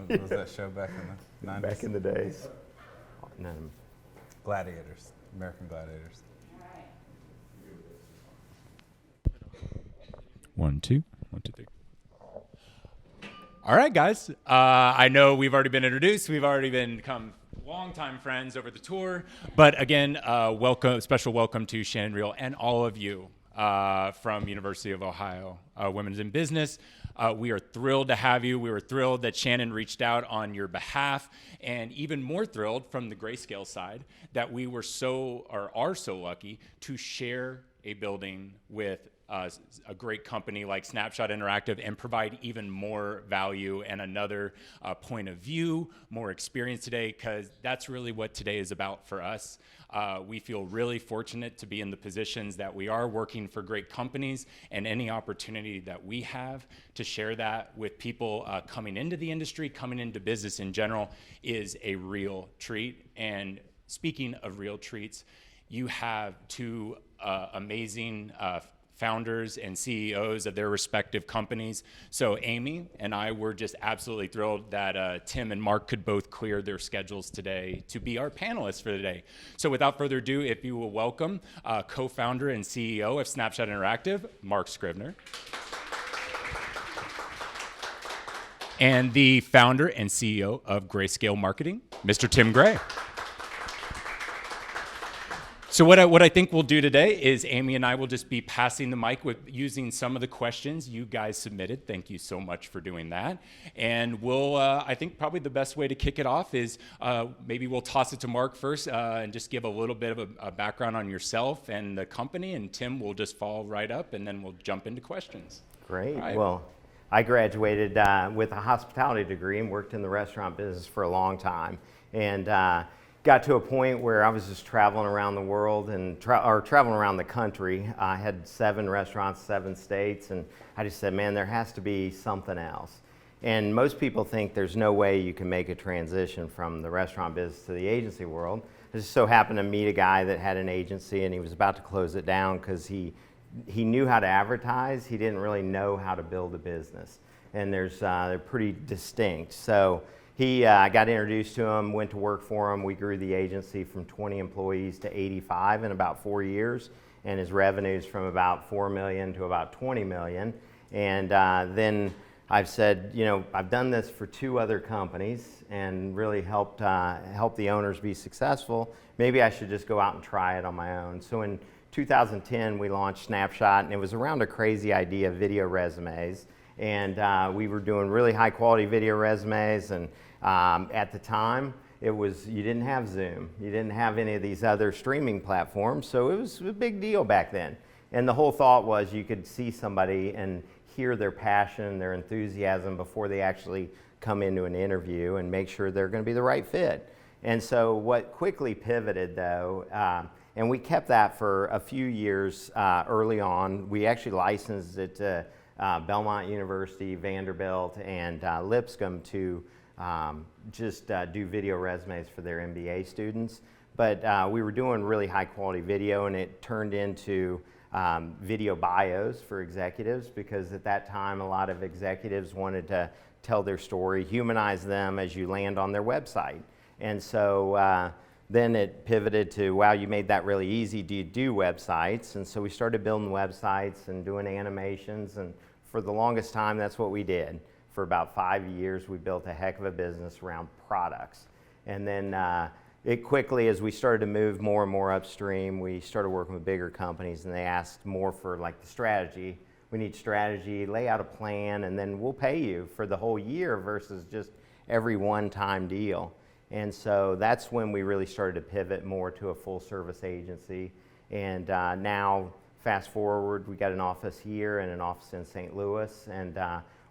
What was that show back in the 90s? Back in the days. No. Gladiators, American Gladiators. One, two, three. All right, guys. I know we've already been introduced. We've already become longtime friends over the tour. But again, special welcome to Shannon Reel and all of you from University of Ohio Women's in Business. We are thrilled to have you. We were thrilled that Shannon reached out on your behalf, and even more thrilled from the Grayscale side that we are so lucky to share a building with a great company like Snapshot Interactive and provide even more value and another point of view, more experience today, because that's really what today is about for us. We feel really fortunate to be in the positions that we are, working for great companies, and any opportunity that we have to share that with people coming into the industry, coming into business in general, is a real treat. And speaking of real treats, you have two amazing founders and CEOs of their respective companies. So Amy and I were just absolutely thrilled that Tim and Mark could both clear their schedules today to be our panelists for today. So without further ado, if you will welcome co-founder and CEO of Snapshot Interactive, Mark Scrivener, and the founder and CEO of Grayscale Marketing, Mr. Tim Gray. So what I think we'll do today is Amy and I will just be passing the mic with using some of the questions you guys submitted. Thank you so much for doing that. And we'll, I think probably the best way to kick it off is maybe we'll toss it to Mark first and just give a little bit of a background on yourself and the company, and Tim will just follow right up, and then we'll jump into questions. Great. Right. Well, I graduated with a hospitality degree and worked in the restaurant business for a long time. And got to a point where I was just traveling around the world and traveling around the country. I had 7 restaurants, 7 states, and I just said, man, there has to be something else. And most people think there's no way you can make a transition from the restaurant business to the agency world. I just so happened to meet a guy that had an agency, and he was about to close it down because he knew how to advertise. He didn't really know how to build a business. And they're pretty distinct. So I got introduced to him, went to work for him. We grew the agency from 20 employees to 85 in about 4 years, and his revenues from about 4 million to about 20 million. And then I've said, you know, I've done this for 2 other companies and really helped the owners be successful. Maybe I should just go out and try it on my own. So in 2010, we launched Snapshot, and it was around a crazy idea of video resumes. And we were doing really high quality video resumes, and at the time you didn't have Zoom, you didn't have any of these other streaming platforms, so it was a big deal back then. And the whole thought was you could see somebody and hear their passion, their enthusiasm before they actually come into an interview, and make sure they're going to be the right fit. And so what quickly pivoted though, and we kept that for a few years early on. We actually licensed it to Belmont University, Vanderbilt, and Lipscomb to just do video resumes for their MBA students. But we were doing really high quality video, and it turned into video bios for executives, because at that time a lot of executives wanted to tell their story, humanize them as you land on their website. And so then it pivoted to, wow, you made that really easy. Do you do websites? And so we started building websites and doing animations, and for the longest time, that's what we did. For about 5 years, we built a heck of a business around products. And then it quickly, as we started to move more and more upstream, we started working with bigger companies, and they asked more for like the strategy. We need strategy, lay out a plan, and then we'll pay you for the whole year versus just every one-time deal. And so that's when we really started to pivot more to a full-service agency. And now, fast forward, we got an office here and an office in St. Louis, and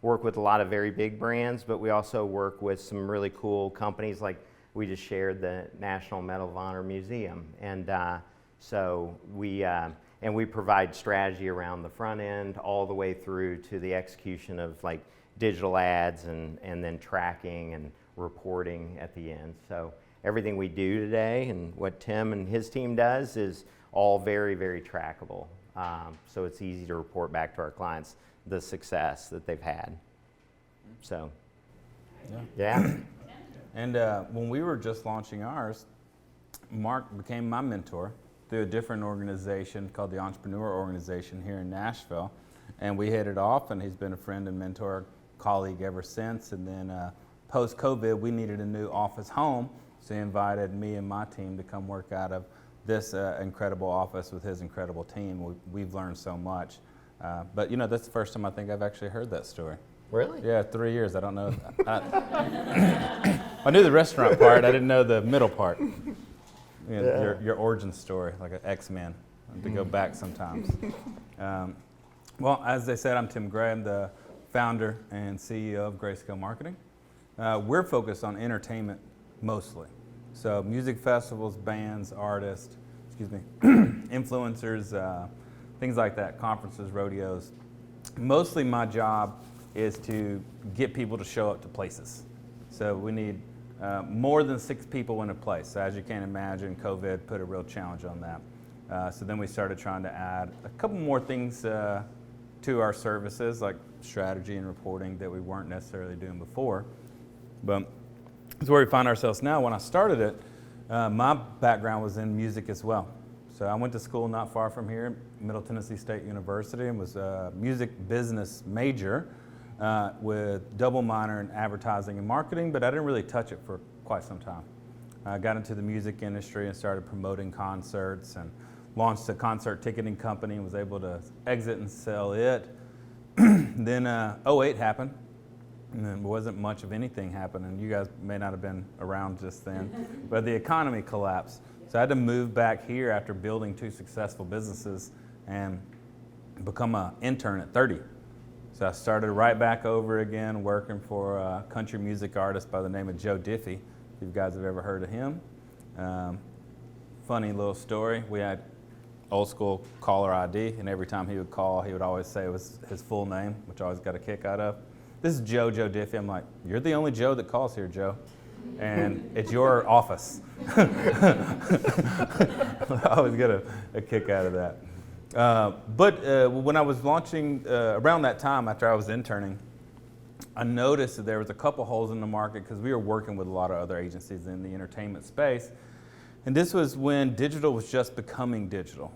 work with a lot of very big brands, but we also work with some really cool companies, like we just shared the National Medal of Honor Museum. And so we provide strategy around the front end all the way through to the execution of like digital ads and then tracking and reporting at the end. So everything we do today and what Tim and his team does is all very, very trackable. So it's easy to report back to our clients the success that they've had. So. Yeah. And when we were just launching ours, Mark became my mentor through a different organization called the Entrepreneur Organization here in Nashville. And we hit it off, and he's been a friend and mentor, colleague ever since. And then post-COVID, we needed a new office home, so he invited me and my team to come work out of this incredible office with his incredible team. We've learned so much. But you know, that's the first time I think I've actually heard that story. Really? Yeah, 3 years. I don't know. I knew the restaurant part. I didn't know the middle part. You know, your origin story, like an X-Men, to go back sometimes. Well, as they said, I'm Tim Gray. I'm the founder and CEO of Grayscale Marketing. We're focused on entertainment mostly. So music festivals, bands, artists, influencers, things like that, conferences, rodeos. Mostly my job is to get people to show up to places. So we need more than 6 people in a place. So as you can imagine, COVID put a real challenge on that. So then we started trying to add a couple more things to our services, like strategy and reporting that we weren't necessarily doing before. But it's where we find ourselves now. When I started it, my background was in music as well. So I went to school not far from here, Middle Tennessee State University, and was a music business major with double minor in advertising and marketing, but I didn't really touch it for quite some time. I got into the music industry and started promoting concerts and launched a concert ticketing company and was able to exit and sell it. Then 08 happened, and there wasn't much of anything happening. You guys may not have been around just then, but the economy collapsed. So I had to move back here after building 2 successful businesses and become an intern at 30. So I started right back over again working for a country music artist by the name of Joe Diffie, if you guys have ever heard of him. Funny little story, we had old school caller ID, and every time he would call, he would always say it was his full name, which I always got a kick out of. This is Joe Diffie. I'm like, you're the only Joe that calls here, Joe. And it's your office. I always get a kick out of that. But when I was launching, around that time after I was interning, I noticed that there was a couple holes in the market because we were working with a lot of other agencies in the entertainment space. And this was when digital was just becoming digital.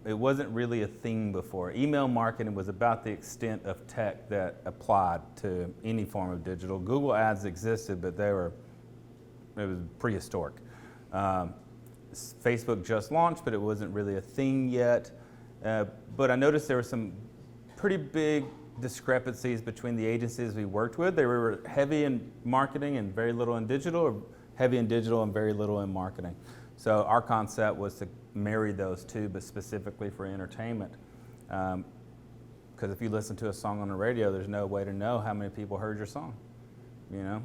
It wasn't really a thing before. Email marketing was about the extent of tech that applied to any form of digital. Google Ads existed, but it was prehistoric. Facebook just launched, but it wasn't really a thing yet. But I noticed there were some pretty big discrepancies between the agencies we worked with. They were heavy in marketing and very little in digital, or heavy in digital and very little in marketing. So our concept was to marry those two, but specifically for entertainment. Because if you listen to a song on the radio, there's no way to know how many people heard your song. You know,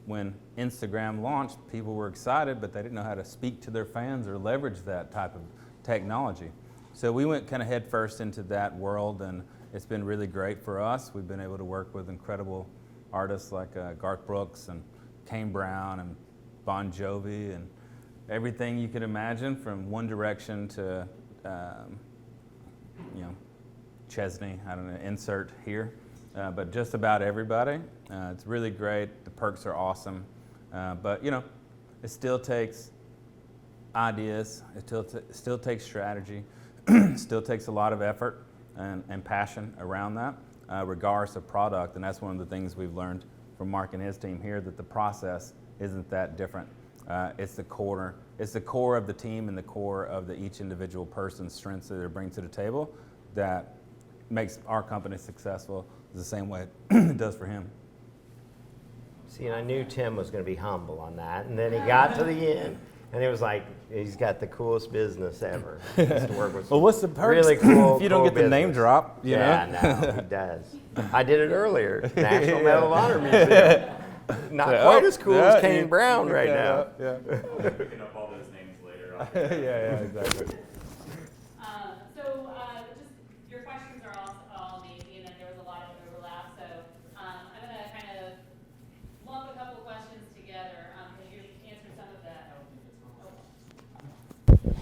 when Instagram launched, people were excited, but they didn't know how to speak to their fans or leverage that type of technology. So we went kind of head first into that world, and it's been really great for us. We've been able to work with incredible artists like Garth Brooks and Kane Brown and Bon Jovi and everything you could imagine, from One Direction to, Chesney, I don't know, insert here. But just about everybody. It's really great. The perks are awesome. But, it still takes ideas. It still takes strategy. Still takes a lot of effort and passion around that, regardless of product. And that's one of the things we've learned from Mark and his team here, that the process isn't that different. It's the core of the team and the core of each individual person's strengths that they bring to the table that makes our company successful the same way it does for him. See, and I knew Tim was going to be humble on that, and then he got to the end, and it was like, he's got the coolest business ever. He gets to work with Well, what's the perks? really cool if you don't get the name drop, you know? Yeah, no, he does. I did it earlier. National Medal of Honor Museum. Not quite as cool as Kane Brown right now. Yeah. Picking up all those names later. Yeah, exactly. Just your questions are all amazing, and there was a lot of overlap. So I'm going to kind of lump a couple questions together because you answered some of that.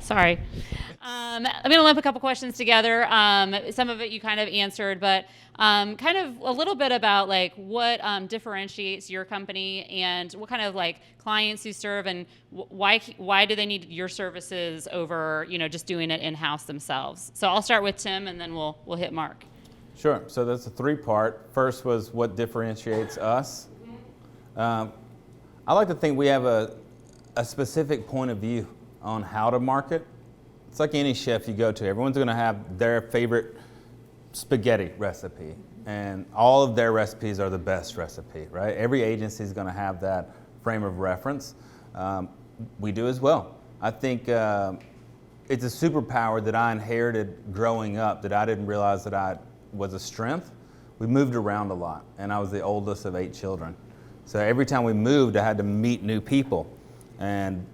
Sorry. I'm going to lump a couple questions together. Some of it you kind of answered, but kind of a little bit about like what differentiates your company and what kind of like clients you serve, and why do they need your services over just doing it in-house themselves. So I'll start with Tim, and then we'll hit Mark. Sure. So that's a three-part. First was what differentiates us. I like to think we have a specific point of view on how to market. It's like any chef you go to. Everyone's going to have their favorite spaghetti recipe, and all of their recipes are the best recipe, right? Every agency is going to have that frame of reference. We do as well. I think it's a superpower that I inherited growing up that I didn't realize that I was a strength. We moved around a lot, and I was the oldest of 8 children. So every time we moved, I had to meet new people and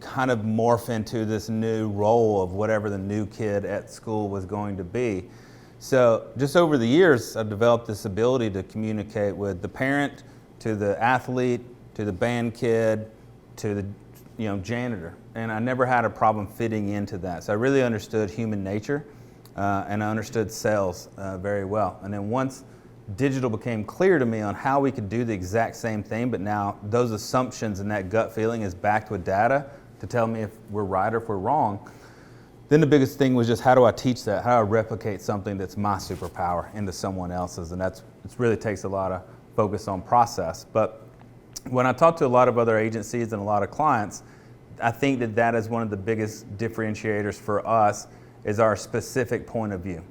kind of morph into this new role of whatever the new kid at school was going to be. So just over the years, I've developed this ability to communicate with the parent, to the athlete, to the band kid, to the janitor. And I never had a problem fitting into that. So I really understood human nature, and I understood sales very well. And then once digital became clear to me on how we could do the exact same thing, but now those assumptions and that gut feeling is backed with data to tell me if we're right or if we're wrong, then the biggest thing was just how do I teach that? How do I replicate something that's my superpower into someone else's? And it really takes a lot of focus on process. But when I talk to a lot of other agencies and a lot of clients, I think that is one of the biggest differentiators for us is our specific point of view.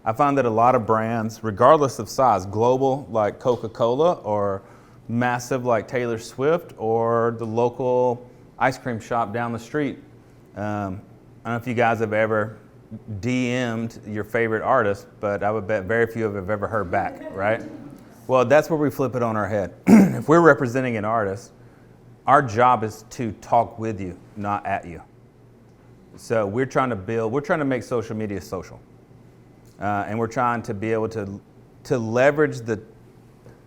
I find that a lot of brands, regardless of size, global like Coca-Cola or massive like Taylor Swift or the local ice cream shop down the street. I don't know if you guys have ever DM'd your favorite artist, but I would bet very few of you have ever heard back, right? Well, that's where we flip it on our head. If we're representing an artist, our job is to talk with you, not at you. So we're trying to make social media social. And we're trying to be able to leverage the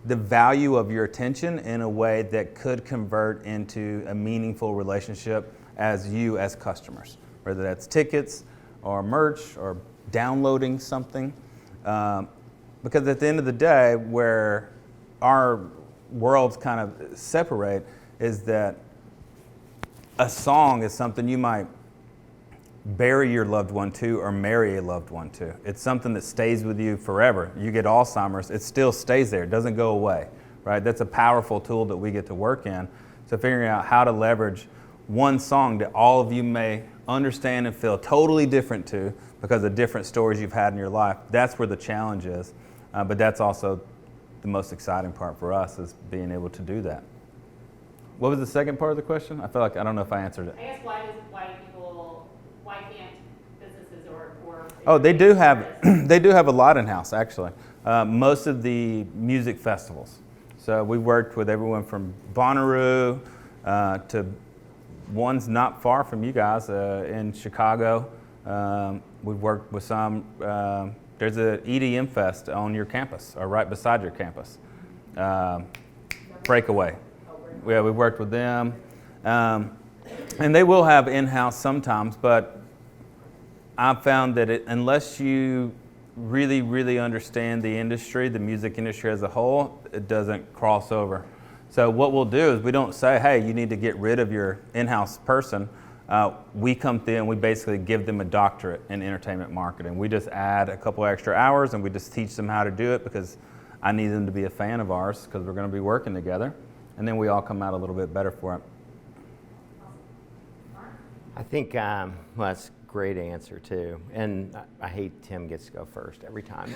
value of your attention in a way that could convert into a meaningful relationship as customers, whether that's tickets or merch or downloading something. Because at the end of the day, where our worlds kind of separate is that a song is something you might bury your loved one to or marry a loved one to. It's something that stays with you forever. You get Alzheimer's, it still stays there. It doesn't go away, right? That's a powerful tool that we get to work in. So figuring out how to leverage one song that all of you may understand and feel totally different to because of different stories you've had in your life, that's where the challenge is. But that's also the most exciting part for us is being able to do that. What was the second part of the question? I feel like I don't know if I answered it. I guess why can't businesses or Oh, they do have a lot in-house actually. Most of the music festivals. So we worked with everyone from Bonnaroo to ones not far from you guys in Chicago. We've worked with some. There's an EDM fest on your campus or right beside your campus. Breakaway. Yeah, we worked with them. And they will have in-house sometimes, but I've found that unless you really, really understand the industry, the music industry as a whole, it doesn't cross over. So what we'll do is we don't say, hey, you need to get rid of your in-house person. We come through and we basically give them a doctorate in entertainment marketing. We just add a couple extra hours and we just teach them how to do it because I need them to be a fan of ours because we're going to be working together. And then we all come out a little bit better for it. I think, well, that's a great answer too. And I hate Tim gets to go first every time.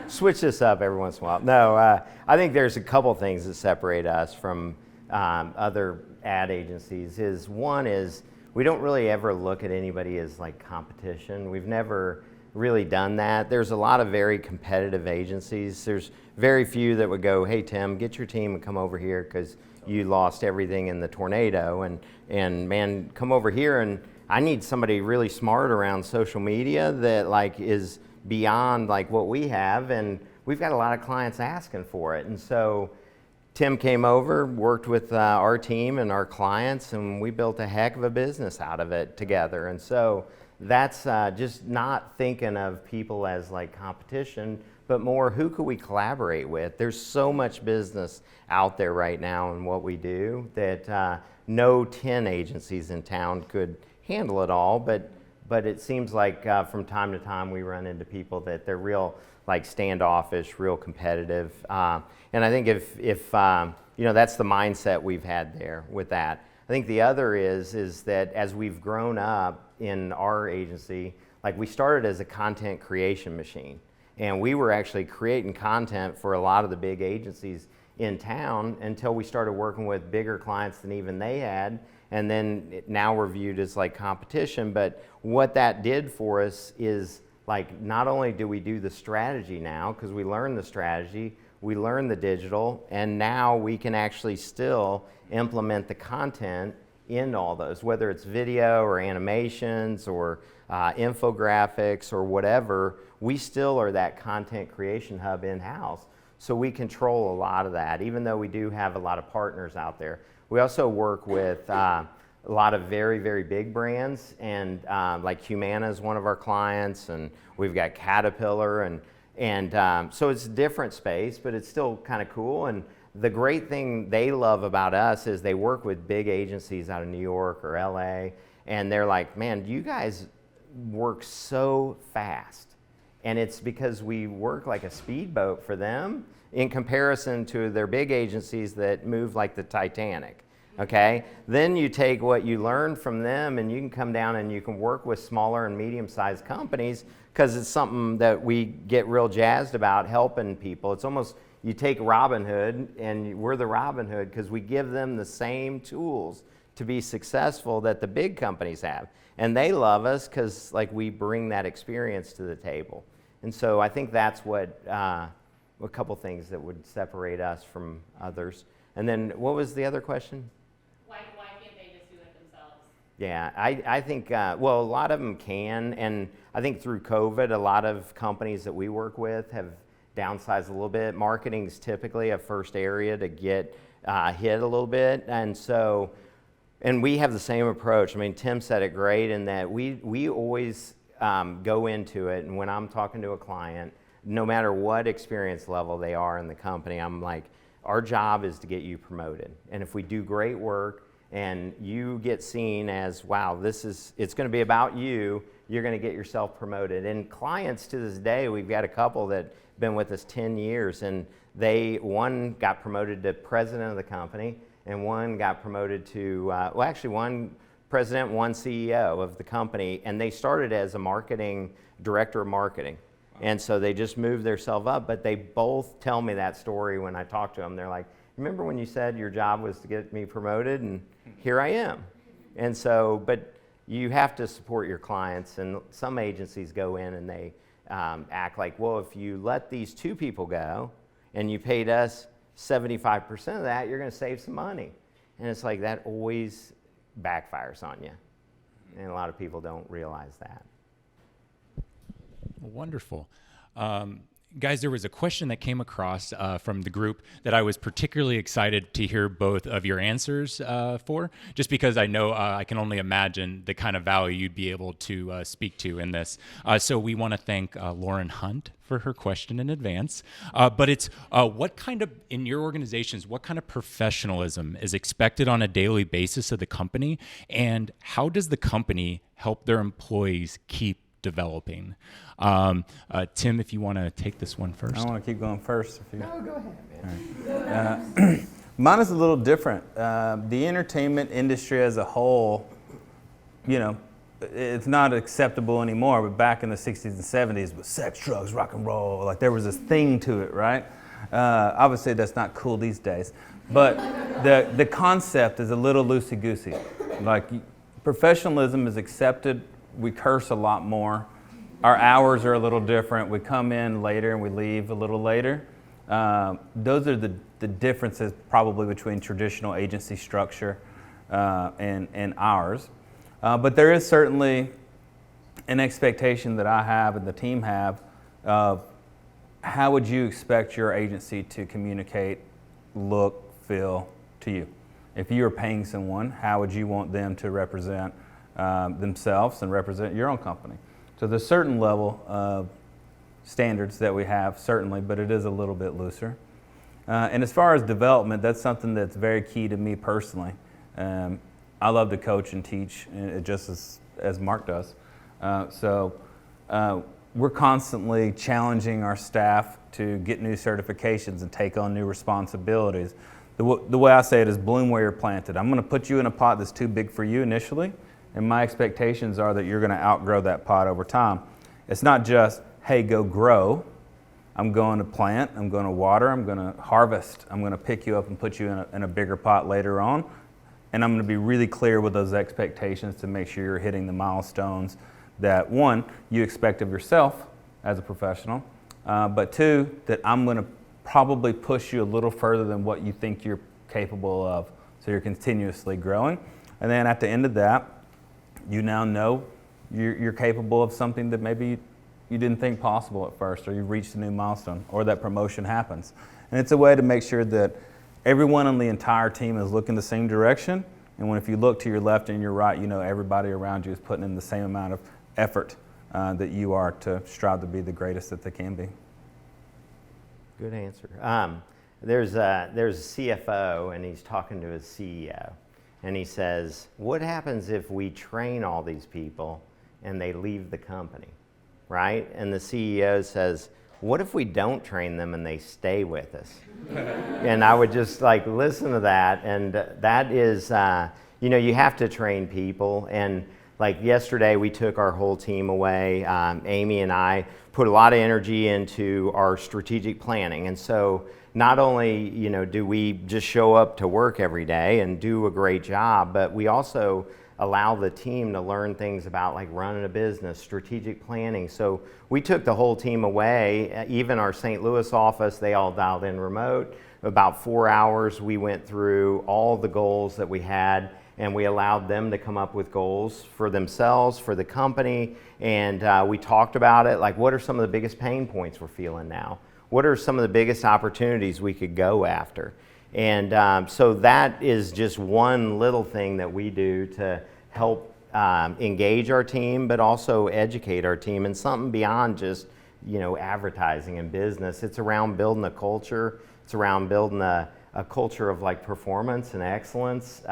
Switch this up every once in a while. No, I think there's a couple things that separate us from other ad agencies. One is we don't really ever look at anybody as like competition. We've never really done that. There's a lot of very competitive agencies. There's very few that would go, hey Tim, get your team and come over here because you lost everything in the tornado, and man, come over here, and I need somebody really smart around social media that like is beyond like what we have, and we've got a lot of clients asking for it. And so Tim came over, worked with our team and our clients, and we built a heck of a business out of it together. And so that's just not thinking of people as like competition, but more who could we collaborate with. There's so much business out there right now in what we do that no 10 agencies in town could handle it all, but it seems like from time to time we run into people that they're real like standoffish, real competitive. And I think if you know, that's the mindset we've had there with that. I think the other is that as we've grown up in our agency, like we started as a content creation machine, and we were actually creating content for a lot of the big agencies in town until we started working with bigger clients than even they had, and then now we're viewed as like competition. But what that did for us is like not only do we do the strategy now, because we learned the strategy, we learned the digital, and now we can actually still implement the content in all those, whether it's video or animations or infographics or whatever. We still are that content creation hub in-house. So we control a lot of that, even though we do have a lot of partners out there. We also work with a lot of very, very big brands, and like Humana is one of our clients, and we've got Caterpillar, and so it's a different space, but it's still kind of cool. And the great thing they love about us is they work with big agencies out of New York or LA, and they're like, man, you guys work so fast. And it's because we work like a speedboat for them in comparison to their big agencies that move like the Titanic, okay? Then you take what you learn from them and you can come down and you can work with smaller and medium-sized companies, because it's something that we get real jazzed about, helping people. It's almost, you take Robin Hood, and we're the Robin Hood because we give them the same tools to be successful that the big companies have. And they love us because like we bring that experience to the table. And so I think that's what, a couple things that would separate us from others. And then what was the other question? Why can't they just do it themselves? Yeah, I think, well, a lot of them can. And I think through COVID, a lot of companies that we work with have downsized a little bit. Marketing's typically a first area to get hit a little bit. And so, and we have the same approach. I mean, Tim said it great in that we always go into it, and when I'm talking to a client, no matter what experience level they are in the company, I'm like, our job is to get you promoted. And if we do great work and you get seen as, wow, it's going to be about you, you're going to get yourself promoted. And clients to this day, we've got a couple that have been with us 10 years, and one got promoted to president of the company, and one got promoted to, well, actually one president, one CEO of the company, and they started as a director of marketing. And so they just moved themselves up, but they both tell me that story when I talk to them. They're like, remember when you said your job was to get me promoted, and here I am. And so, but you have to support your clients, and some agencies go in and they act like, well, if you let these two people go and you paid us 75% of that, you're going to save some money. And it's like that always backfires on you. And a lot of people don't realize that. Wonderful. Guys, there was a question that came across from the group that I was particularly excited to hear both of your answers for, just because I know I can only imagine the kind of value you'd be able to speak to in this. So we want to thank Lauren Hunt for her question in advance. But it's what kind of, in your organizations, what kind of professionalism is expected on a daily basis of the company, and how does the company help their employees keep developing? Tim, if you want to take this one first. I want to keep going first. No, go ahead, man. Right. Mine is a little different. The entertainment industry as a whole, you know, it's not acceptable anymore, but back in the 60s and 70s with sex, drugs, rock and roll, like there was this thing to it, right? Obviously that's not cool these days, but the concept is a little loosey-goosey. Like professionalism is accepted. We curse a lot more. Our hours are a little different. We come in later and we leave a little later. Those are the differences probably between traditional agency structure and ours. But there is certainly an expectation that I have and the team have of how would you expect your agency to communicate, look, feel to you? If you were paying someone, how would you want them to represent themselves and represent your own company. So there's a certain level of standards that we have, certainly, but it is a little bit looser. And as far as development, that's something that's very key to me personally. I love to coach and teach, just as Mark does. So we're constantly challenging our staff to get new certifications and take on new responsibilities. The way I say it is bloom where you're planted. I'm going to put you in a pot that's too big for you initially, and my expectations are that you're going to outgrow that pot over time. It's not just, hey, go grow. I'm going to plant, I'm going to water, I'm going to harvest. I'm going to pick you up and put you in a bigger pot later on. And I'm going to be really clear with those expectations to make sure you're hitting the milestones that, one, you expect of yourself as a professional, but two, that I'm going to probably push you a little further than what you think you're capable of, so you're continuously growing. And then at the end of that, you now know you're capable of something that maybe you didn't think possible at first, or you've reached a new milestone, or that promotion happens. And it's a way to make sure that everyone on the entire team is looking the same direction, and if you look to your left and your right, you know everybody around you is putting in the same amount of effort that you are to strive to be the greatest that they can be. Good answer. There's a CFO, and he's talking to his CEO, and he says, what happens if we train all these people and they leave the company, right? And the CEO says, what if we don't train them and they stay with us? And I would just like listen to that, and that is, you have to train people. And like yesterday, we took our whole team away. Amy and I put a lot of energy into our strategic planning. And so not only, do we just show up to work every day and do a great job, but we also allow the team to learn things about like running a business, strategic planning. So we took the whole team away, even our St. Louis office, they all dialed in remote. About 4 hours, we went through all the goals that we had, and we allowed them to come up with goals for themselves, for the company, and we talked about it, like what are some of the biggest pain points we're feeling now? What are some of the biggest opportunities we could go after? And so that is just one little thing that we do to help engage our team, but also educate our team, and something beyond just advertising and business. It's around building a culture. It's around building a culture of like performance and excellence.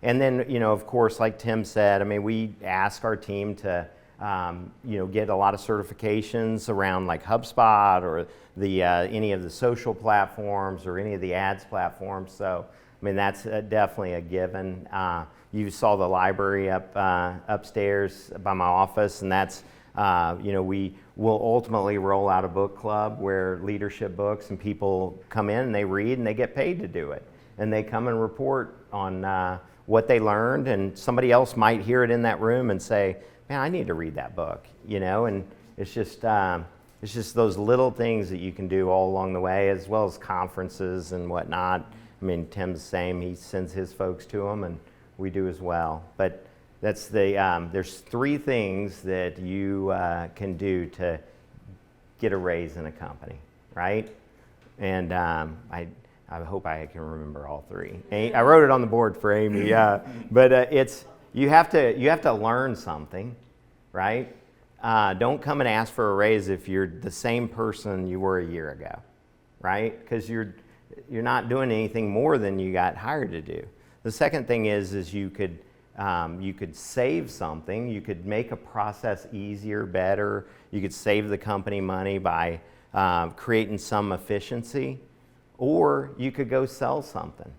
And then of course, like Tim said, I mean, we ask our team to get a lot of certifications around like HubSpot or the any of the social platforms or any of the ads platforms. So I mean, that's definitely a given. You saw the library upstairs by my office, and that's we will ultimately roll out a book club where leadership books, and people come in and they read and they get paid to do it, and they come and report on what they learned, and somebody else might hear it in that room and say, man, I need to read that book, and it's just those little things that you can do all along the way, as well as conferences and whatnot. I mean, Tim's the same, he sends his folks to them, and we do as well. But that's there's 3 things that you can do to get a raise in a company, right? And I hope I can remember all 3. I wrote it on the board for Amy, but it's you have to learn something, right? Don't come and ask for a raise if you're the same person you were a year ago, right? Because you're not doing anything more than you got hired to do. The second thing is you could save something. You could make a process easier, better. You could save the company money by creating some efficiency, or you could go sell something.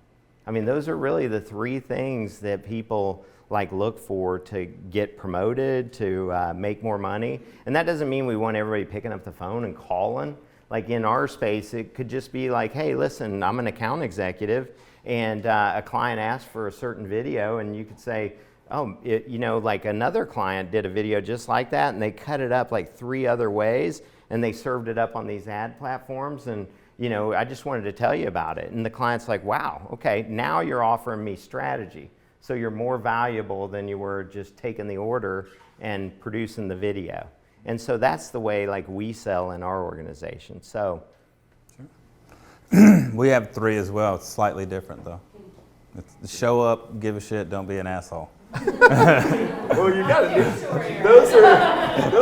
I mean, those are really the 3 things that people like look for to get promoted, to make more money. And that doesn't mean we want everybody picking up the phone and calling. Like in our space, it could just be like, hey, listen, I'm an account executive, and a client asked for a certain video, and you could say, oh, like another client did a video just like that, and they cut it up like 3 other ways, and they served it up on these ad platforms, and I just wanted to tell you about it. And the client's like, wow, okay, now you're offering me strategy. So you're more valuable than you were just taking the order and producing the video. And so that's the way like we sell in our organization. So Sure. We have 3 as well. It's slightly different though. It's show up, give a shit, don't be an asshole. Well, you got to do those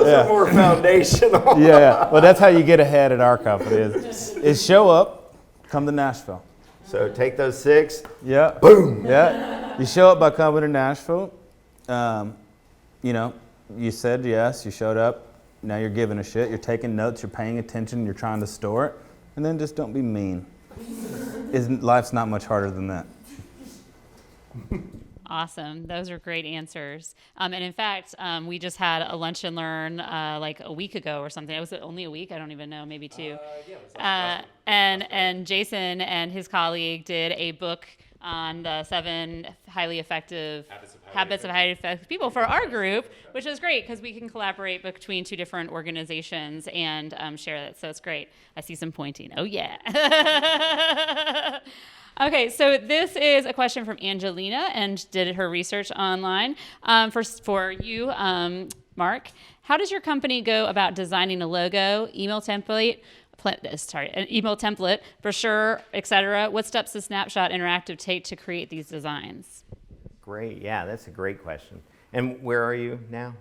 are more foundational. Yeah. Well, that's how you get ahead at our company is show up, come to Nashville. So take those 6. Yeah. Boom. Yeah. You show up by coming to Nashville. You know, you said yes, you showed up. Now you're giving a shit. You're taking notes. You're paying attention. You're trying to store it. And then just don't be mean. Life's not much harder than that. Awesome. Those are great answers. And in fact, we just had a lunch and learn like a week ago or something. Was it only a week? I don't even know, maybe 2. Yeah, it was like And Jason and his colleague did a book on the 7 highly effective habits of highly effective people for our group, which is great because we can collaborate between 2 different organizations and share that. So it's great. I see some pointing. Oh, yeah. Okay, so this is a question from Angelina and did her research online. For you, Mark, how does your company go about designing a logo, email template, an email template, brochure, etc.? What steps does Snapshot Interactive take to create these designs? Great. Yeah, that's a great question. And where are you now?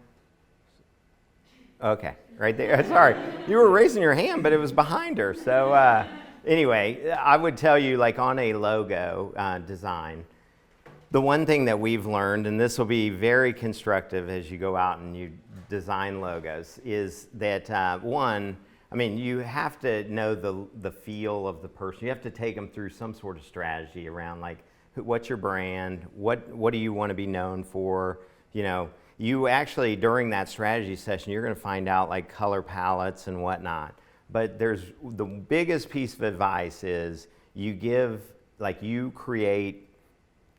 Okay, right there. Sorry, you were raising your hand, but it was behind her. So anyway, I would tell you, like on a logo design, the one thing that we've learned, and this will be very constructive as you go out and you design logos, is that one, I mean, you have to know the feel of the person. You have to take them through some sort of strategy around like, what's your brand? What do you want to be known for? You know, you actually, during that strategy session, you're going to find out like color palettes and whatnot. But there's the biggest piece of advice is you create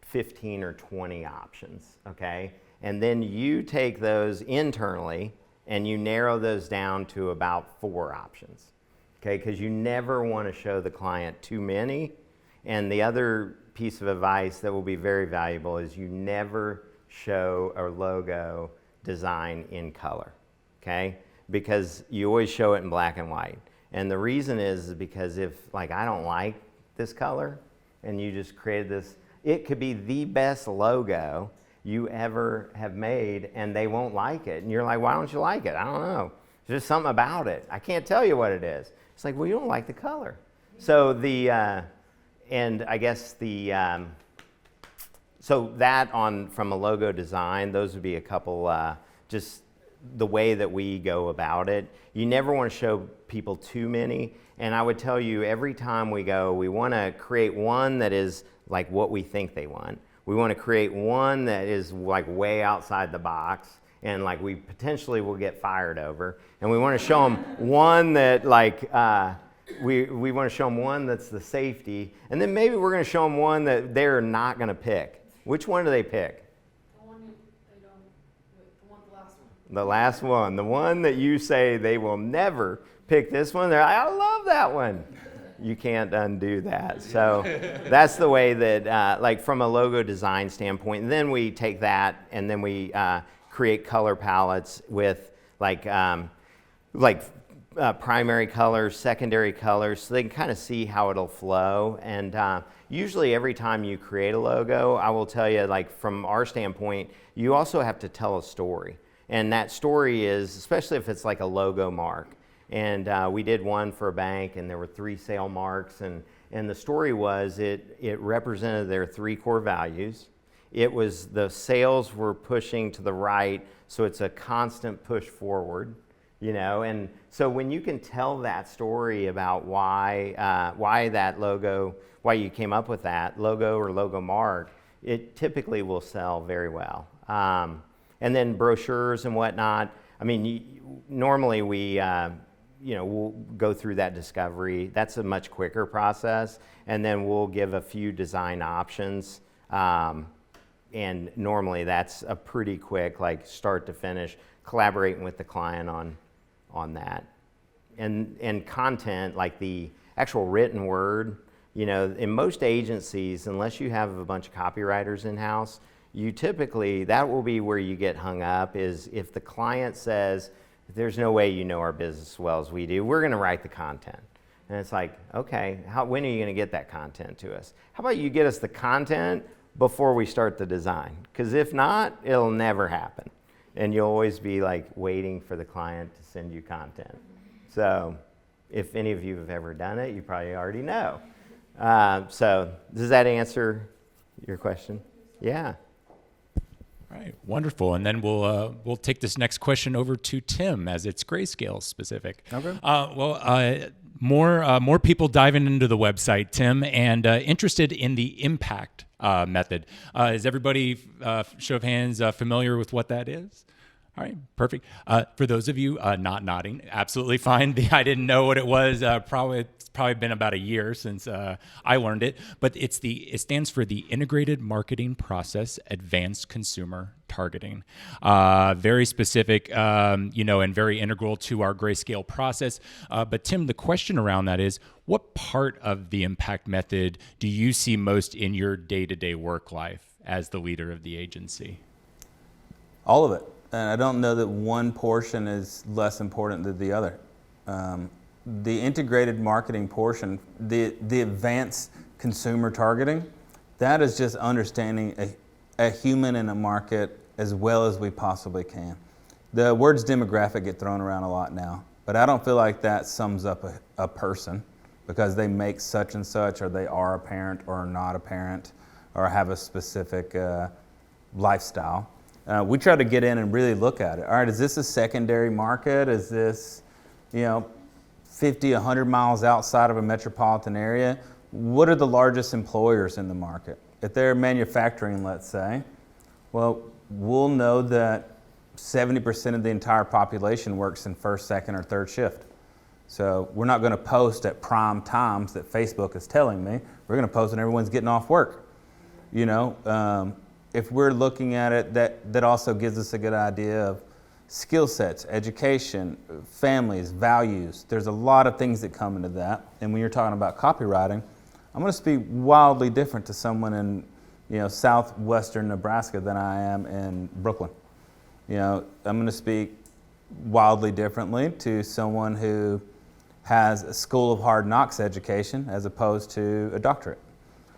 15 or 20 options, okay? And then you take those internally and you narrow those down to about 4 options, okay? Because you never want to show the client too many. And the other piece of advice that will be very valuable is you never show a logo design in color, okay? Because you always show it in black and white. And the reason is because if like I don't like this color and you just created this, it could be the best logo you ever have made and they won't like it. And you're like, why don't you like it? I don't know. There's just something about it. I can't tell you what it is. It's like, well, you don't like the color. So and I guess so that from a logo design, those would be a couple, just the way that we go about it. You never want to show people too many. And I would tell you every time we go, we want to create one that is like what we think they want. We want to create one that is like way outside the box and like we potentially will get fired over. And we want to show them one that like, we want to show them one that's the safety. And then maybe we're going to show them one that they're not going to pick. Which one do they pick? The one the last one. The last one. The one that you say they will never pick this one. They're like, I love that one. You can't undo that. So that's the way that, like from a logo design standpoint, and then we take that and then we create color palettes with primary colors, secondary colors, so they can kind of see how it'll flow. And usually every time you create a logo, I will tell you, like from our standpoint, you also have to tell a story. And that story is, especially if it's like a logo mark. And we did one for a bank and there were 3 sale marks. And the story was it represented their 3 core values. It was the sales were pushing to the right, so it's a constant push forward. You know, and so when you can tell that story about why that logo, why you came up with that logo or logo mark, it typically will sell very well. And then brochures and whatnot. I mean, normally we, we'll go through that discovery. That's a much quicker process, and then we'll give a few design options. And normally that's a pretty quick, like start to finish, collaborating with the client on that. And content, like the actual written word, you know, in most agencies, unless you have a bunch of copywriters in-house, you typically, that will be where you get hung up, is if the client says, there's no way you know our business as well as we do, we're gonna write the content. And it's like, okay, when are you gonna get that content to us? How about you get us the content before we start the design. Because if not, it'll never happen. And you'll always be like waiting for the client to send you content. So if any of you have ever done it, you probably already know. So does that answer your question? Yeah. All right, wonderful. And then we'll take this next question over to Tim, as it's Grayscale specific. Okay. More people diving into the website, Tim, and interested in the impact method. Is everybody, show of hands, familiar with what that is? All right, perfect. For those of you not nodding, absolutely fine. I didn't know what it was. It's probably been about a year since I learned it. But it stands for the Integrated Marketing Process Advanced Consumer Targeting. Very specific, and very integral to our Grayscale process. But Tim, the question around that is, what part of the impact method do you see most in your day-to-day work life as the leader of the agency? All of it. And I don't know that one portion is less important than the other. The integrated marketing portion, the advanced consumer targeting, that is just understanding a human in a market as well as we possibly can. The words demographic get thrown around a lot now, but I don't feel like that sums up a person because they make such and such, or they are a parent or are not a parent, or have a specific lifestyle. We try to get in and really look at it. All right, is this a secondary market? Is this, 50, 100 miles outside of a metropolitan area? What are the largest employers in the market? If they're manufacturing, let's say, well, we'll know that 70% of the entire population works in first, second, or third shift. So we're not going to post at prime times that Facebook is telling me. We're going to post when everyone's getting off work. If we're looking at it, that also gives us a good idea of skill sets, education, families, values. There's a lot of things that come into that. And when you're talking about copywriting, I'm going to speak wildly different to someone in southwestern Nebraska than I am in Brooklyn. I'm going to speak wildly differently to someone who has a School of Hard Knocks education as opposed to a doctorate.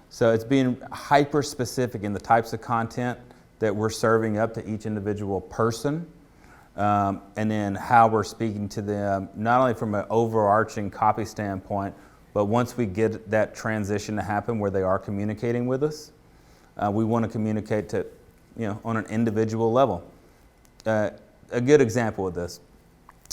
So it's being hyper specific in the types of content that we're serving up to each individual person, and then how we're speaking to them, not only from an overarching copy standpoint, but once we get that transition to happen where they are communicating with us, we want to communicate to, on an individual level. A good example of this,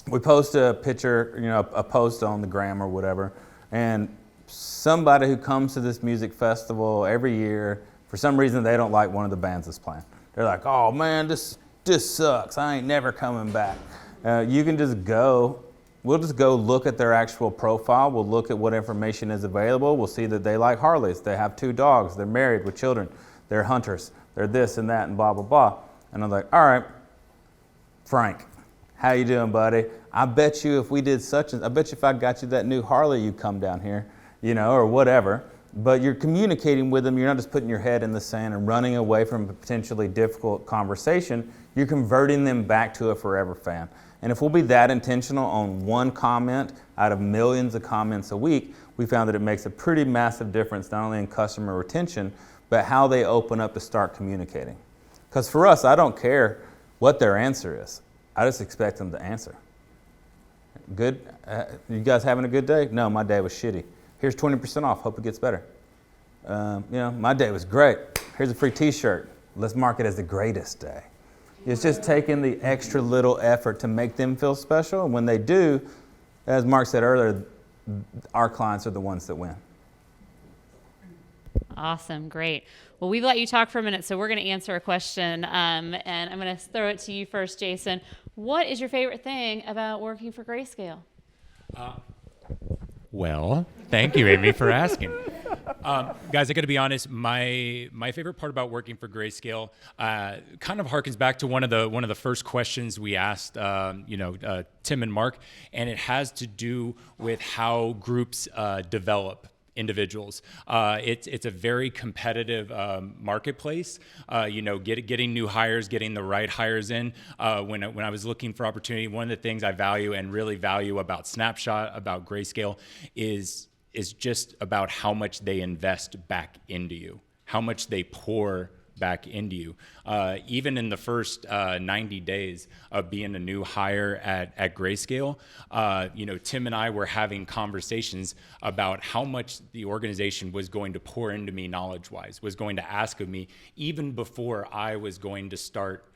we post a picture, a post on the gram or whatever, and somebody who comes to this music festival every year, for some reason they don't like one of the bands that's playing. They're like, oh man, this sucks. I ain't never coming back. You can just go, we'll just go look at their actual profile. We'll look at what information is available. We'll see that they like Harleys. They have 2 dogs. They're married with children. They're hunters. They're this and that and blah, blah, blah. And I'm like, all right, Frank, how you doing, buddy? I bet you if we did I bet you if I got you that new Harley, you'd come down here. Or whatever, but you're communicating with them. You're not just putting your head in the sand and running away from a potentially difficult conversation. You're converting them back to a forever fan. And if we'll be that intentional on one comment out of millions of comments a week, we found that it makes a pretty massive difference, not only in customer retention, but how they open up to start communicating. Because for us, I don't care what their answer is. I just expect them to answer. Good? You guys having a good day? No, my day was shitty. Here's 20% off. Hope it gets better. My day was great. Here's a free t-shirt. Let's mark it as the greatest day. It's just taking the extra little effort to make them feel special. And when they do, as Mark said earlier, our clients are the ones that win. Awesome. Great. Well, we've let you talk for a minute, so we're going to answer a question. And I'm going to throw it to you first, Jason. What is your favorite thing about working for Grayscale? Well, thank you, Amy, for asking. Guys, I got to be honest. My favorite part about working for Grayscale kind of harkens back to one of the first questions we asked, Tim and Mark, and it has to do with how groups develop individuals. It's a very competitive marketplace. Getting new hires, getting the right hires in. When I was looking for opportunity, one of the things I value and really value about Snapshot, about Grayscale, is just about how much they invest back into you. how much they pour back into you. Even in the first 90 days of being a new hire at Grayscale, Tim and I were having conversations about how much the organization was going to pour into me knowledge-wise, was going to ask of me, even before I was going to start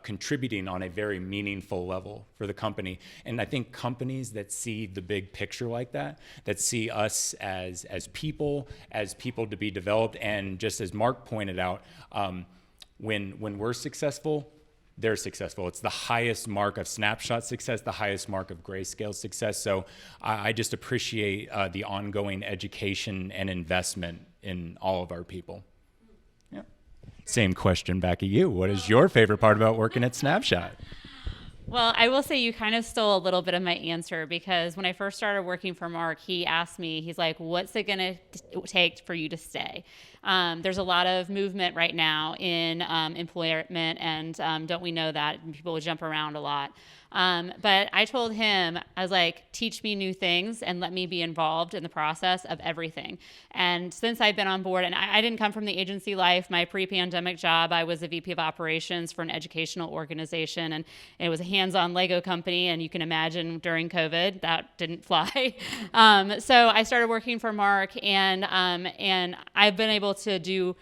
contributing on a very meaningful level for the company. And I think companies that see the big picture like that see us as people to be developed, and just as Mark pointed out, when we're successful, they're successful. It's the highest mark of Snapshot success, the highest mark of Grayscale success. So I just appreciate the ongoing education and investment in all of our people. Same question back at you. What is your favorite part about working at Snapshot? Well, I will say you kind of stole a little bit of my answer, because when I first started working for Mark, he asked me, he's like, what's it going to take for you to stay? There's a lot of movement right now in employment, and don't we know that? People jump around a lot. But I told him, I was like, teach me new things and let me be involved in the process of everything. And since I've been on board, and I didn't come from the agency life, my pre-pandemic job, I was a VP of operations for an educational organization, and it was a hands-on Lego company. And you can imagine during COVID, that didn't fly. So I started working for Mark, and I've been able to do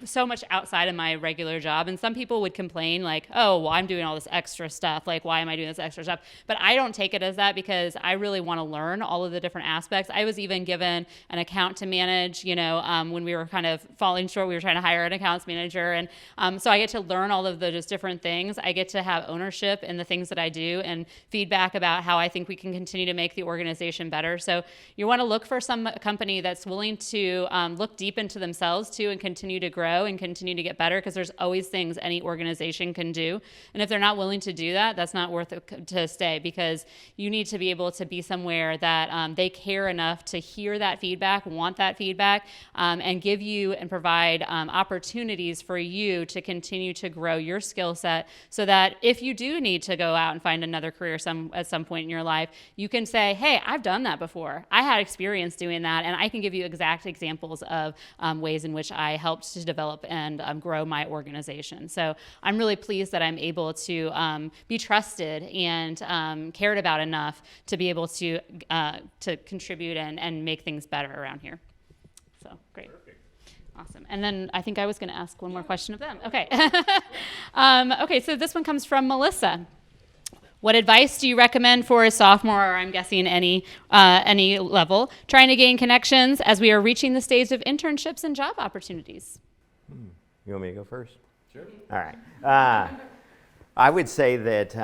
so much outside of my regular job. And some people would complain like, oh, well, I'm doing all this extra stuff. Like, why am I doing this extra stuff? But I don't take it as that, because I really want to learn all of the different aspects. I was even given an account to manage, when we were kind of falling short, we were trying to hire an accounts manager. And so I get to learn all of those different things. I get to have ownership in the things that I do and feedback about how I think we can continue to make the organization better. So you want to look for some company that's willing to look deep into themselves too, and continue to grow and continue to get better, because there's always things any organization can do. And if they're not willing to do that, that's not worth it to stay, because you need to be able to be somewhere that they care enough to hear that feedback, want that feedback, and give you and provide opportunities for you to continue to grow your skill set, so that if you do need to go out and find another career at some point in your life, you can say, hey, I've done that before. I had experience doing that, and I can give you exact examples of ways in which I helped to develop and grow my organization. So I'm really pleased that I'm able to be trusted and cared about enough to be able to contribute and make things better around here. So great. Perfect. Awesome. And then I think I was going to ask one more question of them. Okay. Okay, so this one comes from Melissa. What advice do you recommend for a sophomore, or I'm guessing any level, trying to gain connections as we are reaching the stage of internships and job opportunities? You want me to go first? Sure. All right. I would say that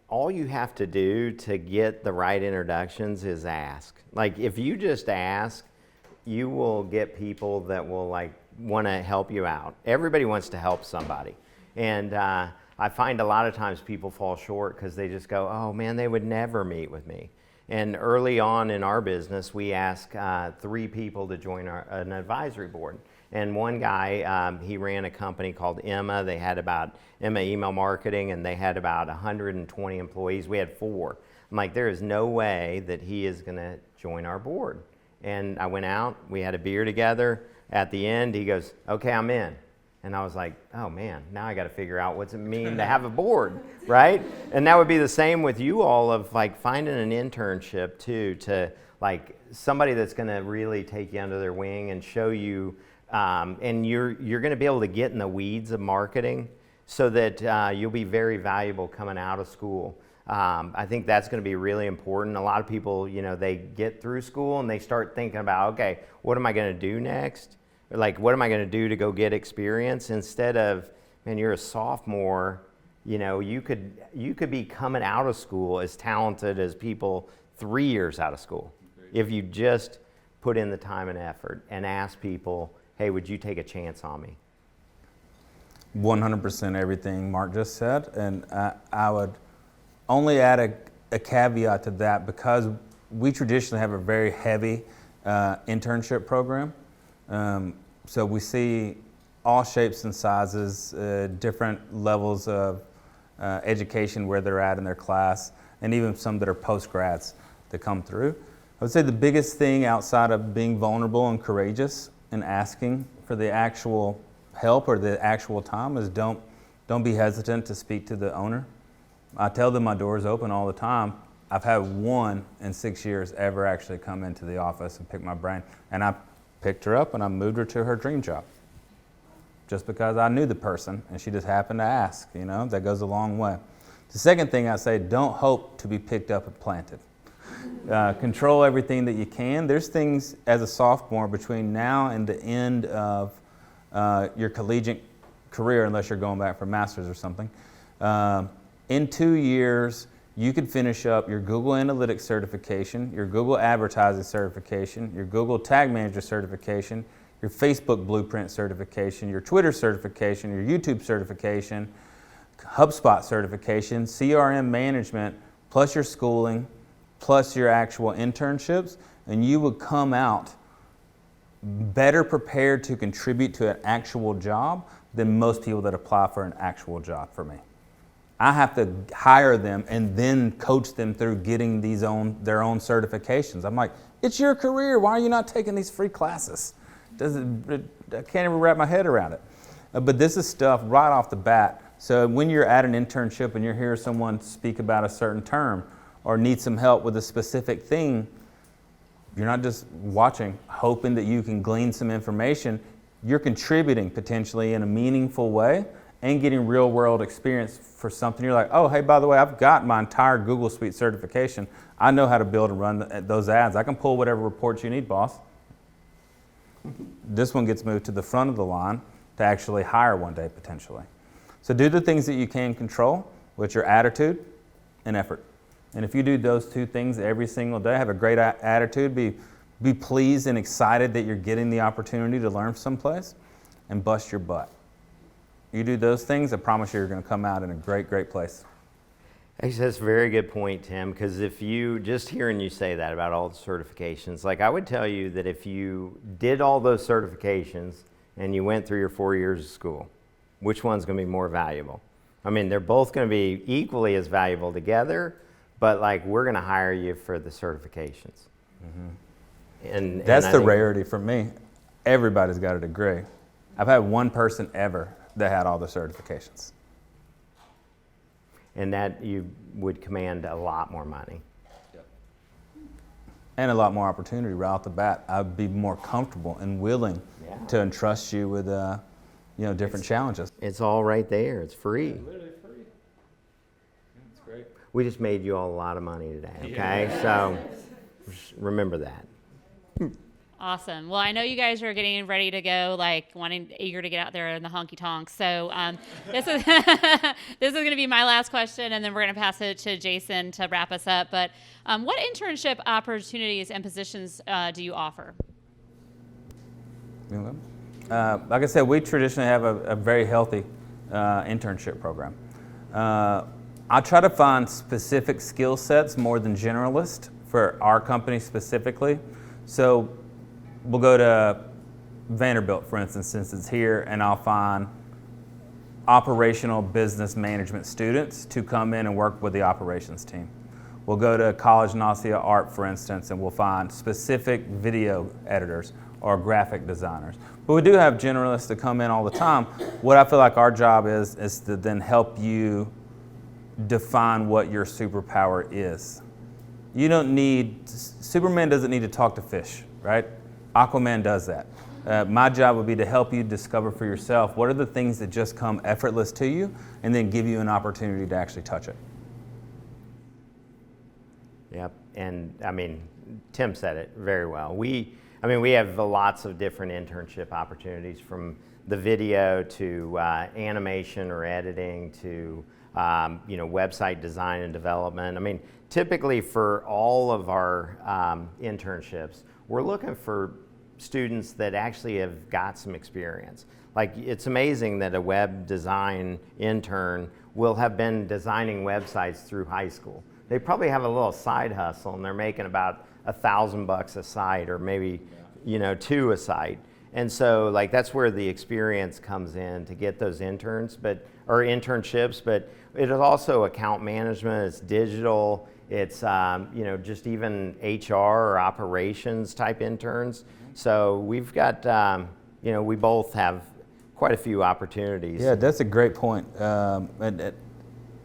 all you have to do to get the right introductions is ask. Like, if you just ask, you will get people that will want to help you out. Everybody wants to help somebody, and I find a lot of times people fall short because they just go, oh man, they would never meet with me. And early on in our business, we asked 3 people to join an advisory board. And one guy, he ran a company called Emma. They had about Emma Email Marketing, and they had about 120 employees. We had 4. I'm like, there is no way that he is going to join our board. And I went out, we had a beer together. At the end, he goes, okay, I'm in. And I was like, oh man, now I got to figure out what's it mean to have a board, right? And that would be the same with you all, of finding an internship too, to somebody that's going to really take you under their wing and show you, and you're going to be able to get in the weeds of marketing, so that you'll be very valuable coming out of school. I think that's going to be really important. A lot of people, they get through school and they start thinking about, okay, what am I going to do next? What am I going to do to go get experience? Instead of, man, you're a sophomore, you could be coming out of school as talented as people 3 years out of school. If you just put in the time and effort and ask people, hey, would you take a chance on me? 100% everything Mark just said, and I would only add a caveat to that, because we traditionally have a very heavy internship program. So we see all shapes and sizes, different levels of education where they're at in their class, and even some that are postgrads that come through. I would say the biggest thing outside of being vulnerable and courageous and asking for the actual help or the actual time is don't be hesitant to speak to the owner. I tell them my door is open all the time. I've had one in 6 years ever actually come into the office and pick my brain. And I picked her up and I moved her to her dream job. Just because I knew the person and she just happened to ask, that goes a long way. The second thing I say, don't hope to be picked up and planted. Control everything that you can. There's things as a sophomore between now and the end of your collegiate career, unless you're going back for master's or something. In 2 years, you could finish up your Google Analytics certification, your Google Advertising certification, your Google Tag Manager certification, your Facebook Blueprint certification, your Twitter certification, your YouTube certification, HubSpot certification, CRM management, plus your schooling, plus your actual internships, and you would come out better prepared to contribute to an actual job than most people that apply for an actual job for me. I have to hire them and then coach them through getting their own certifications. I'm like, it's your career. Why are you not taking these free classes? I can't even wrap my head around it. But this is stuff right off the bat. So when you're at an internship and you're hearing someone speak about a certain term or need some help with a specific thing, you're not just watching, hoping that you can glean some information. You're contributing potentially in a meaningful way and getting real world experience for something. You're like, oh, hey, by the way, I've got my entire Google Suite certification. I know how to build and run those ads. I can pull whatever reports you need, boss. This one gets moved to the front of the line to actually hire one day potentially. So do the things that you can control, which are attitude and effort. And if you do those two things every single day, have a great attitude, be pleased and excited that you're getting the opportunity to learn someplace, and bust your butt. You do those things, I promise you're going to come out in a great, great place. Actually, that's a very good point, Tim, because if you, just hearing you say that about all the certifications, like I would tell you that if you did all those certifications and you went through your 4 years of school, which one's going to be more valuable? I mean, they're both going to be equally as valuable together, but like we're going to hire you for the certifications. Mm-hmm. And that's the rarity for me. Everybody's got a degree. I've had one person ever that had all the certifications. And that you would command a lot more money. Yep. And a lot more opportunity right off the bat. I'd be more comfortable and willing to entrust you with different challenges. It's all right there. It's free. Yeah, literally free. That's great. We just made you all a lot of money today, okay? Yeah. So just remember that. Awesome. Well, I know you guys are getting ready to go, eager to get out there in the honky tonk. So this is this is going to be my last question, and then we're going to pass it to Jason to wrap us up. But what internship opportunities and positions do you offer? Like I said, we traditionally have a very healthy internship program. I try to find specific skill sets more than generalist for our company specifically. So we'll go to Vanderbilt, for instance, since it's here, and I'll find operational business management students to come in and work with the operations team. We'll go to College Nassau Art, for instance, and we'll find specific video editors or graphic designers. But we do have generalists that come in all the time. What I feel like our job is to then help you define what your superpower is. Superman doesn't need to talk to fish, right? Aquaman does that. My job would be to help you discover for yourself what are the things that just come effortless to you and then give you an opportunity to actually touch it. Yep, and I mean, Tim said it very well. We have lots of different internship opportunities, from the video to animation or editing to website design and development. I mean, typically for all of our internships, we're looking for students that actually have got some experience. Like, it's amazing that a web design intern will have been designing websites through high school. They probably have a little side hustle and they're making about $1,000 a site, or maybe $2 a site. And so that's where the experience comes in to get those internships, but it is also account management, it's digital, It's just even HR or operations type interns. So we've got we both have quite a few opportunities. Yeah, that's a great point.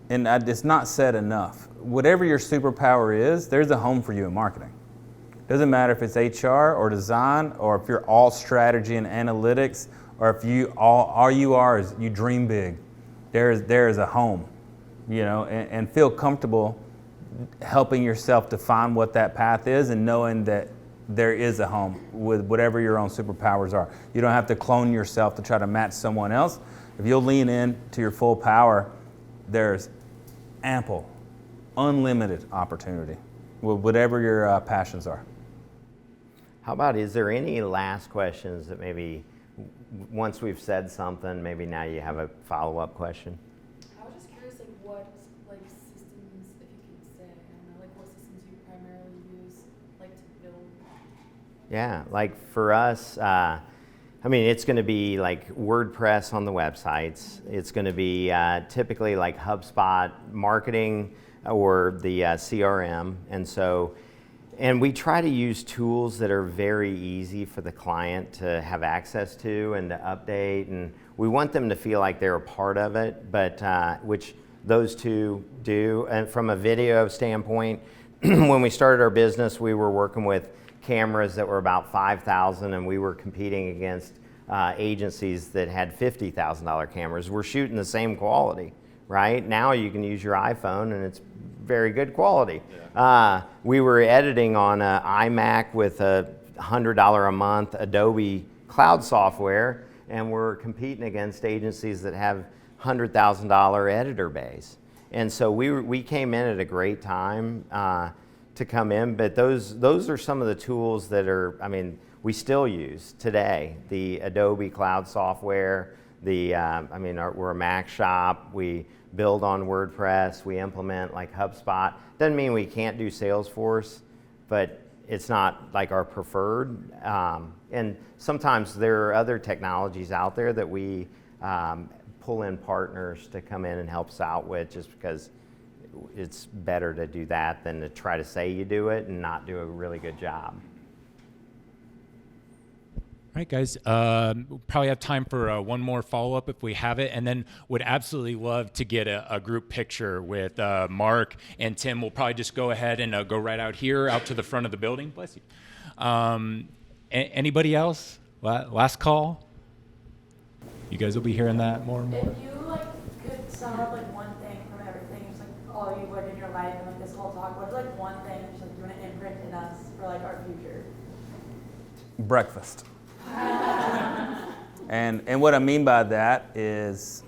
It's not said enough. Whatever your superpower is, there's a home for you in marketing. Doesn't matter if it's HR or design, or if you're all strategy and analytics, or if all you are is you dream big. There is a home, and feel comfortable helping yourself define what that path is, and knowing that there is a home with whatever your own superpowers are. You don't have to clone yourself to try to match someone else. If you'll lean in to your full power, there's ample, unlimited opportunity with whatever your passions are. How about, is there any last questions that maybe once we've said something, maybe now you have a follow-up question? I was just curious, what systems, if you can say, I don't know, what systems you primarily use, to build. Yeah, for us, it's going to be WordPress on the websites. It's going to be typically HubSpot marketing or the CRM, and we try to use tools that are very easy for the client to have access to and to update, and we want them to feel like they're a part of it, but which those two do. And from a video standpoint, when we started our business, we were working with cameras that were about $5,000, and we were competing against agencies that had $50,000 cameras. We're shooting the same quality, right? Now you can use your iPhone, and it's very good quality. Yeah. We were editing on an iMac with a $100 a month Adobe cloud software, and we're competing against agencies that have $100,000 editor bays. And so we came in at a great time to come in, but those are some of the tools that we still use today. The Adobe cloud software, we're a Mac shop, we build on WordPress, we implement HubSpot. Doesn't mean we can't do Salesforce, but it's not our preferred. And sometimes there are other technologies out there that we pull in partners to come in and help us out with, just because it's better to do that than to try to say you do it and not do a really good job. All right, guys, we'll probably have time for one more follow-up if we have it, and then would absolutely love to get a group picture with Mark and Tim. We'll probably just go ahead and go right out here, out to the front of the building. Bless you. Anybody else? Last call? You guys will be hearing that more and more. If you could sum up one thing from everything, just all you've learned in your life and this whole talk, what's one thing just you want to imprint in us for our future? Breakfast. And what I mean by that is,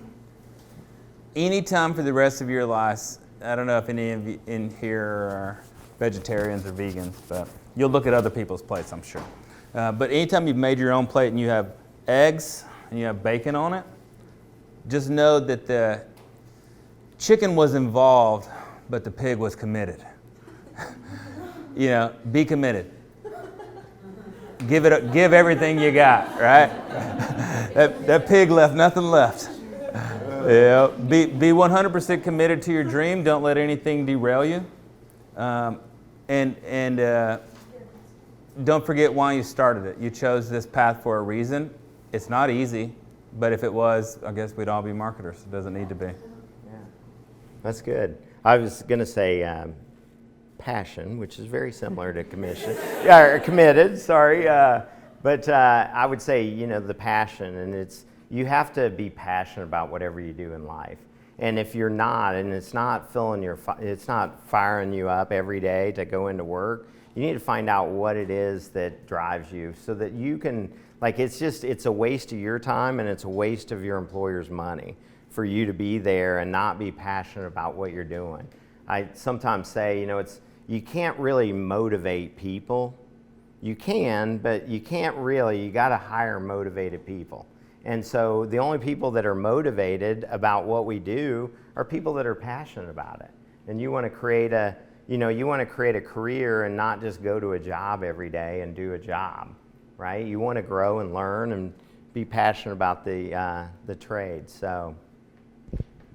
any time for the rest of your lives, I don't know if any of you in here are vegetarians or vegans, but you'll look at other people's plates, I'm sure. But anytime you've made your own plate and you have eggs and you have bacon on it, just know that the chicken was involved, but the pig was committed. Be committed. Give everything you got, right? that pig left nothing left. Yeah. Be 100% committed to your dream. Don't let anything derail you. And don't forget why you started it. You chose this path for a reason. It's not easy, but if it was, I guess we'd all be marketers. It doesn't need to be. Yeah, that's good. I was going to say passion, which is very similar to committed, sorry. But I would say, the passion, and you have to be passionate about whatever you do in life. And if you're not, and it's not firing you up every day to go into work, you need to find out what it is that drives you, so that you can, it's a waste of your time, and it's a waste of your employer's money for you to be there and not be passionate about what you're doing. I sometimes say, you can't really motivate people. You can, but you can't really. You got to hire motivated people. And so the only people that are motivated about what we do are people that are passionate about it. And you want to create a career and not just go to a job every day and do a job, right? You want to grow and learn and be passionate about the trade. So.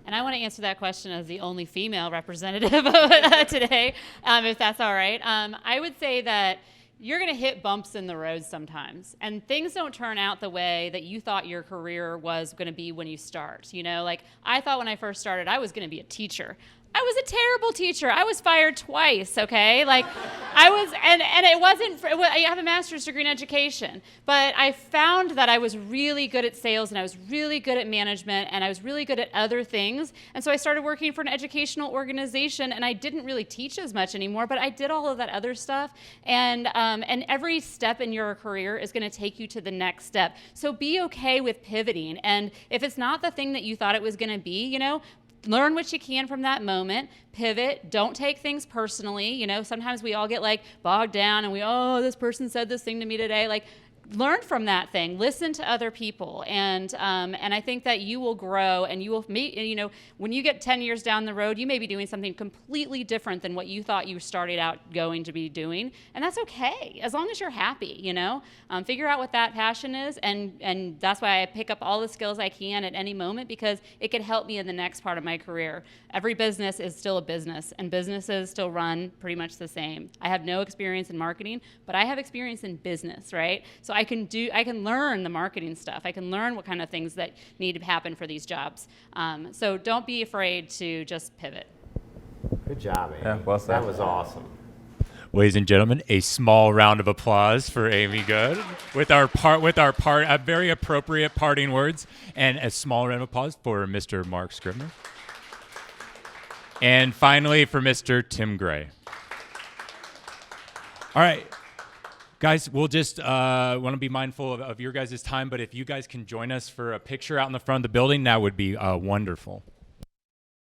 And I want to answer that question as the only female representative today, if that's all right. I would say that you're going to hit bumps in the road sometimes, and things don't turn out the way that you thought your career was going to be when you start. You know, like I thought when I first started, I was going to be a teacher. I was a terrible teacher. I was fired twice, okay? Like, I was, and it wasn't, I have a master's degree in education, but I found that I was really good at sales, and I was really good at management, and I was really good at other things, and so I started working for an educational organization, and I didn't really teach as much anymore, but I did all of that other stuff, and every step in your career is going to take you to the next step. So be okay with pivoting, and if it's not the thing that you thought it was going to be, you know, learn what you can from that moment, pivot, don't take things personally. You know, sometimes we all get like bogged down and this person said this thing to me today. Like, learn from that thing, listen to other people, and I think that you will grow, and you will meet, you know, when you get 10 years down the road, you may be doing something completely different than what you thought you started out going to be doing, and that's okay, as long as you're happy, you know. Figure out what that passion is, and that's why I pick up all the skills I can at any moment, because it could help me in the next part of my career. Every business is still a business, and businesses still run pretty much the same. I have no experience in marketing, but I have experience in business, right? So I can learn the marketing stuff. I can learn what kind of things that need to happen for these jobs. So don't be afraid to just pivot. Good job, Amy. Yeah, well said. That was awesome. Ladies and gentlemen, a small round of applause for Amy Good with our very appropriate parting words, and a small round of applause for Mr. Mark Scribner. And finally for Mr. Tim Gray. All right. Guys, we'll just want to be mindful of your guys' time, but if you guys can join us for a picture out in the front of the building, that would be wonderful.